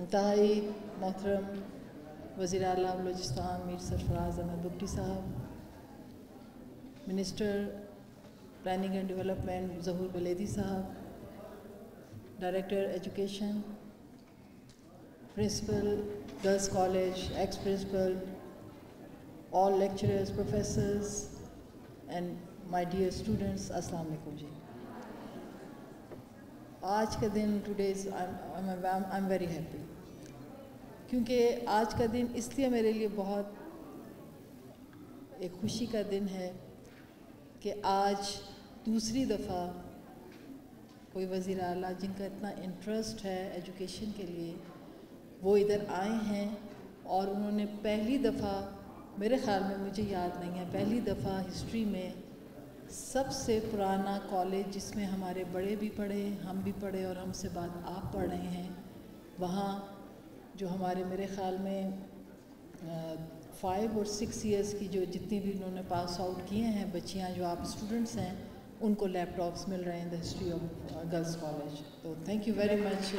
इंतहाई मोहतरम वज़ीर आला Balochistan Mir Sarfaraz Ahmed Bugti sahib, minister planning and development Zahoor Buledi sahib, director education, principal girls college, ex principal, all lecturers, professors and my dear students, अस्सलाम वालेकुम जी। आज का दिन I'm very happy, क्योंकि आज का दिन इसलिए मेरे लिए बहुत एक खुशी का दिन है कि आज दूसरी दफ़ा कोई वज़ीर आला जिनका इतना इंटरेस्ट है एजुकेशन के लिए वो इधर आए हैं और उन्होंने पहली दफ़ा, मेरे ख़्याल में, मुझे याद नहीं है, पहली दफ़ा हिस्ट्री में सबसे पुराना कॉलेज जिसमें हमारे बड़े भी पढ़े, हम भी पढ़े और हमसे बाद आप पढ़ रहे हैं, वहाँ जो हमारे मेरे ख़्याल में 5 और 6 इयर्स की जो जितनी भी उन्होंने पास आउट किए हैं बच्चियाँ जो आप स्टूडेंट्स हैं, उनको लैपटॉप्स मिल रहे हैं the history of girls college. तो थैंक यू वेरी मच।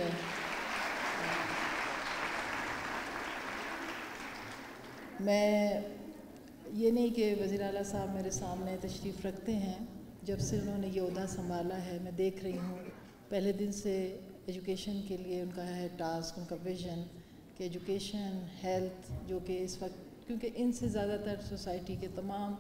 मैं ये नहीं कि वज़ीर आला साहब मेरे सामने तशरीफ़ रखते हैं, जब से उन्होंने ये ओहदा संभाला है मैं देख रही हूँ पहले दिन से एजुकेशन के लिए उनका है टास्क, उनका विज़न कि एजुकेशन, हेल्थ, जो कि इस वक्त, क्योंकि इनसे ज़्यादातर सोसाइटी के तमाम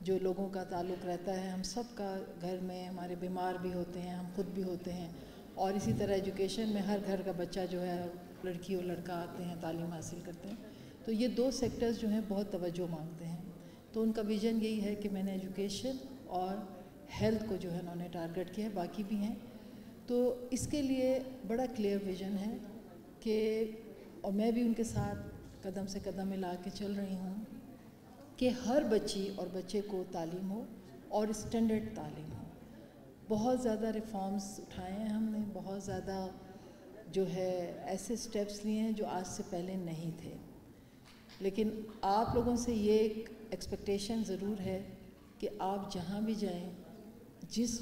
जो लोगों का ताल्लुक़ रहता है, हम सब का घर में हमारे बीमार भी होते हैं, हम खुद भी होते हैं, और इसी तरह एजुकेशन में हर घर का बच्चा जो है, लड़की और लड़का आते हैं, तालीम हासिल करते हैं, तो ये 2 सेक्टर्स जो हैं बहुत तवज्जो मांगते हैं। तो उनका विज़न यही है कि मैंने एजुकेशन और हेल्थ को जो है उन्होंने टारगेट किया है, बाकी भी हैं। तो इसके लिए बड़ा क्लियर विज़न है कि, और मैं भी उनके साथ कदम से कदम मिला के चल रही हूँ कि हर बच्ची और बच्चे को तालीम हो और स्टैंडर्ड तालीम हो। बहुत ज़्यादा रिफॉर्म्स उठाए हैं हमने, बहुत ज़्यादा जो है ऐसे स्टेप्स लिए हैं जो आज से पहले नहीं थे, लेकिन आप लोगों से ये एक एक्सपेक्टेशन ज़रूर है कि आप जहाँ भी जाएं, जिस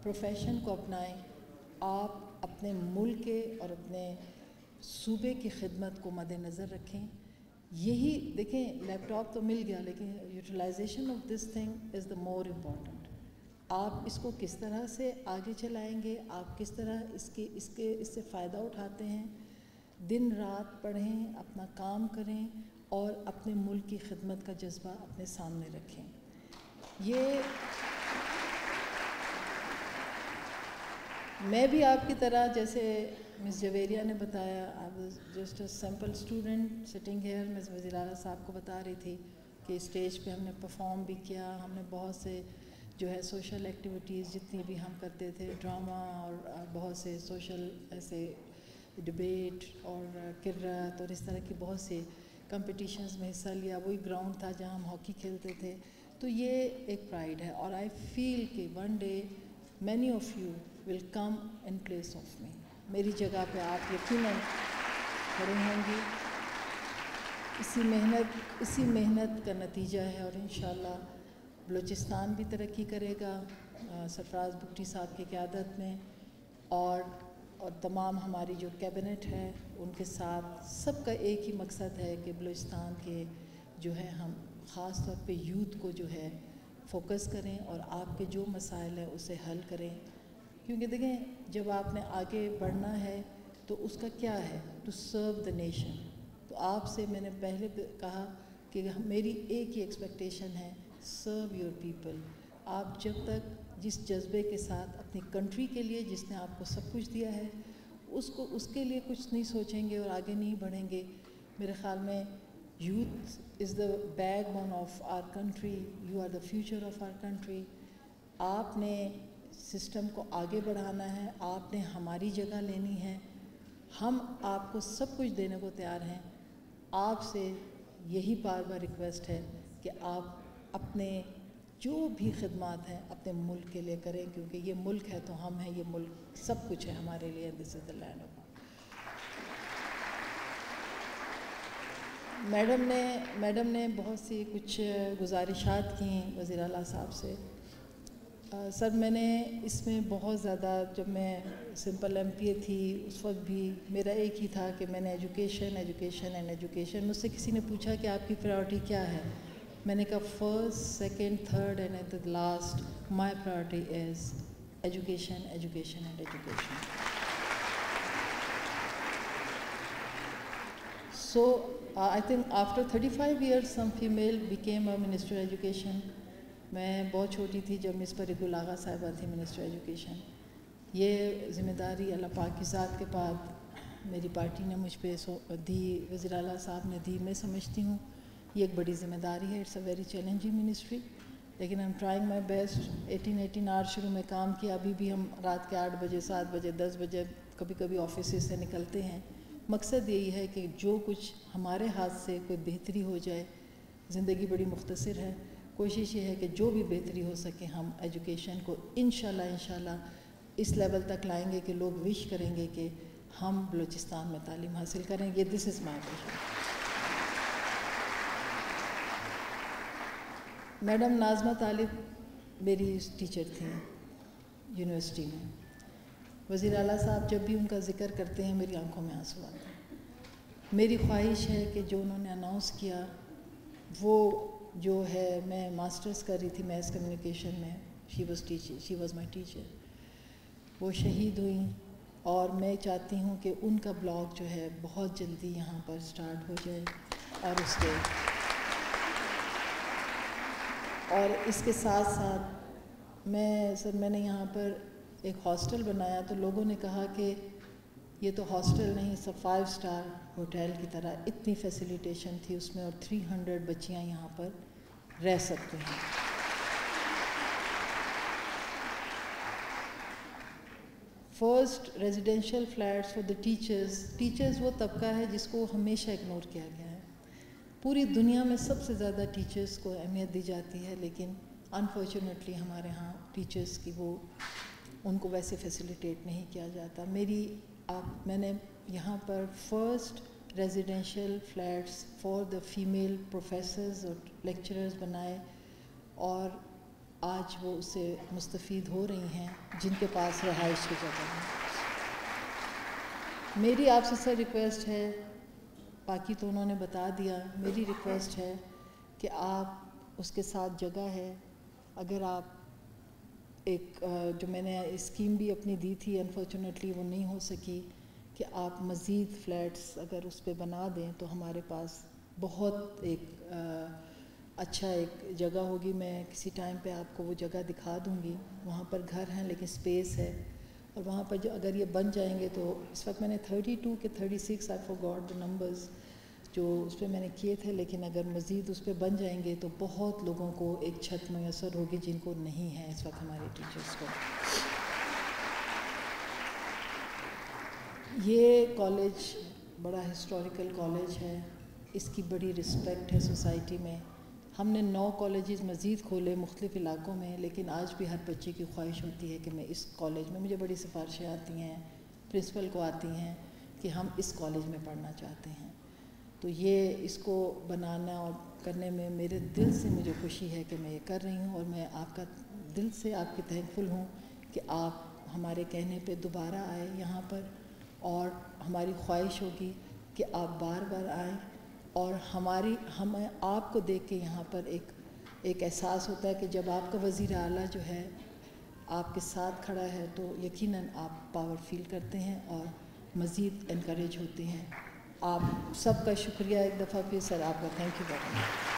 प्रोफेशन को अपनाएं, आप अपने मुल्क के और अपने सूबे की खिदमत को मद्देनज़र रखें। यही देखें, लैपटॉप तो मिल गया, लेकिन utilisation of this thing is the more important. आप इसको किस तरह से आगे चलाएंगे, आप किस तरह इससे फ़ायदा उठाते हैं, दिन रात पढ़ें, अपना काम करें और अपने मुल्क की खिदमत का जज्बा अपने सामने रखें। ये मैं भी आपकी तरह, जैसे मिस जवेरिया ने बताया, I was just a simple student sitting here. मैं वज़ीर आला साहब को बता रही थी कि स्टेज पे हमने परफॉर्म भी किया, हमने बहुत से जो है सोशल एक्टिविटीज़ जितनी भी हम करते थे, ड्रामा और बहुत से सोशल ऐसे डिबेट और किर्रत और इस तरह की बहुत से कंपटीशंस में हिस्सा लिया। वही ग्राउंड था जहाँ हम हॉकी खेलते थे। तो ये एक प्राइड है, और आई फील कि one day many of you will come in place of me. मेरी जगह पे आप यकीनन खड़े होंगी। इसी मेहनत का नतीजा है, और इंशाअल्लाह बलूचिस्तान भी तरक्की करेगा सरफराज बुगटी साहब की क़यादत में, और तमाम हमारी जो कैबिनेट है उनके साथ सबका एक ही मकसद है कि बलूचिस्तान के जो है हम ख़ास तौर पे यूथ को जो है फोकस करें और आपके जो मसाइल हैं उसे हल करें। क्योंकि देखें, जब आपने आगे बढ़ना है तो उसका क्या है, टू सर्व द नेशन। तो आपसे मैंने पहले कहा कि मेरी एक ही एक्सपेक्टेशन है, सर्व योर पीपल। आप जब तक जिस जज्बे के साथ अपनी कंट्री के लिए, जिसने आपको सब कुछ दिया है, उसके लिए कुछ नहीं सोचेंगे और आगे नहीं बढ़ेंगे, मेरे ख़्याल में youth is the backbone of our country, you are the future of our country. आपने सिस्टम को आगे बढ़ाना है, आपने हमारी जगह लेनी है, हम आपको सब कुछ देने को तैयार हैं। आपसे यही बार बार रिक्वेस्ट है कि आप अपने जो भी खिदमात हैं अपने मुल्क के लिए करें, क्योंकि ये मुल्क है तो हम हैं, ये मुल्क सब कुछ है हमारे लिए। This is the land of. Madam ने बहुत सी कुछ गुजारिशात की वज़ीर आला साहब से। سر میں نے اس میں بہت زیادہ، جب میں سمپل ایم پی اے تھی اس وقت بھی میرا ایک ہی تھا کہ میں نے ایجوکیشن اینڈ ایجوکیشن. مجھ سے کسی نے پوچھا کہ آپ کی پرائیورٹی کیا ہے، میں نے کہا first second third and at the last my priority is education and education. So I think after 35 years some female became a Minister of Education. میں بہت چھوٹی تھی جب مس پریگل آغا صاحبہ تھی منسٹر ایجوکیشن. یہ ذمہ داری اللہ پاک کی ذات کے بعد میری پارٹی نے مجھ پہ دی، وزیر اعلیٰ صاحب نے دی. میں سمجھتی ہوں یہ ایک بڑی ذمہ داری ہے. It's a very challenging ministry, لیکن I am trying my best. 18 hours شروع میں کام کیا. ابھی بھی ہم رات کے 8 بجے 7 بجے 10 بجے کبھی کبھی آفیسز سے نکلتے ہیں. مقصد یہی ہے کہ جو کچھ ہمارے ہاتھ سے کوئی بہتری ہو جائے. زندگی بڑی مختصر ہے. کوشش یہ ہے کہ جو بھی بہتری ہو سکے ہم ایجوکیشن کو انشاءاللہ اس لیول تک لائیں گے کہ لوگ وش کریں گے کہ ہم بلوچستان میں تعلیم حاصل کریں گے. دس از مائی ویژن. میڈم ناظمہ طالب میری ٹیچر تھیں یونیورسٹی میں. وزیر اعلیٰ صاحب جب بھی ان کا ذکر کرتے ہیں میری آنکھوں میں آنسو آتے ہیں. میری خواہش ہے کہ جو انہوں نے اناؤنس کیا وہ جو ہے، میں ماسٹرز کر رہی تھی میس کمیونیکیشن میں، شی واز مائی ٹیچر. وہ شہید ہوئیں اور میں چاہتی ہوں کہ ان کا بلاگ جو ہے بہت جلدی یہاں پر سٹارٹ ہو جائے. اور اس کے ساتھ ساتھ میں نے یہاں پر ایک ہاسٹل بنایا تو لوگوں نے کہا کہ یہ تو ہاسٹل نہیں، سب 5 اسٹار ہوٹل کی طرح. اتنی فیسیلیٹیشن تھی اس میں اور 300 بچیاں یہاں پر رہ سکتے ہیں. First residential flats for the teachers وہ طبقہ ہے جس کو ہمیشہ اگنور کیا گیا ہے. پوری دنیا میں سب سے زیادہ ٹیچرز کو اہمیت دی جاتی ہے، لیکن انفارچونیٹلی ہمارے ہاں ٹیچرز کی ان کو ویسے فیسیلیٹیٹ نہیں کیا جاتا. میں نے یہاں پر first residential flats for the female professors اور لیکچررز بنائے اور آج وہ اس سے مستفید ہو رہی ہیں جن کے پاس رہائش کی جگہ ہے. میری آپ سے سر ریکویسٹ ہے، باقی تو انہوں نے بتا دیا، میری ریکویسٹ ہے کہ آپ اس کے ساتھ جگہ ہے، اگر آپ ایک جو میں نے اسکیم بھی اپنی دی تھی انفارچونیٹلی وہ نہیں ہو سکی، کہ آپ مزید فلیٹس اگر اس پہ بنا دیں تو ہمارے پاس بہت ایک اچھا ایک جگہ ہوگی. میں کسی ٹائم پہ آپ کو وہ جگہ دکھا دوں گی. وہاں پر گھر ہیں لیکن اسپیس ہے، اور وہاں پر جو اگر یہ بن جائیں گے تو اس وقت میں نے 32 کہ 36 آئی فارگاٹ دی نمبرز جو اس پہ میں نے کیے تھے، لیکن اگر مزید اس پہ بن جائیں گے تو بہت لوگوں کو ایک چھت میسر ہوگی جن کو نہیں ہے اس وقت ہمارے ٹیچرز کو. یہ کالج بڑا ہسٹوریکل کالج ہے، اس کی بڑی رسپیکٹ ہے سوسائٹی میں. ہم نے 9 کالجز مزید کھولے مختلف علاقوں میں، لیکن آج بھی ہر بچے کی خواہش ہوتی ہے کہ میں اس کالج میں، مجھے بڑی سفارشیں آتی ہیں پرنسپل کو آتی ہیں کہ ہم اس کالج میں پڑھنا چاہتے ہیں. تو یہ اس کو بنانا اور کرنے میں میرے دل سے مجھے خوشی ہے کہ میں یہ کر رہی ہوں، اور میں آپ کا دل سے آپ کی تھینکفل ہوں کہ آپ ہمارے کہنے پہ دوبارہ آئے یہاں پر. اور ہماری خواہش ہوگی کہ آپ بار بار آئیں، اور ہمیں آپ کو دیکھ کے یہاں پر ایک احساس ہوتا ہے کہ جب آپ کا وزیر اعلیٰ جو ہے آپ کے ساتھ کھڑا ہے تو یقیناً آپ پاور فیل کرتے ہیں اور مزید انکریج ہوتے ہیں. آپ سب کا شکریہ ایک دفعہ پھر سر، آپ کا تھینک یو ویری مچ.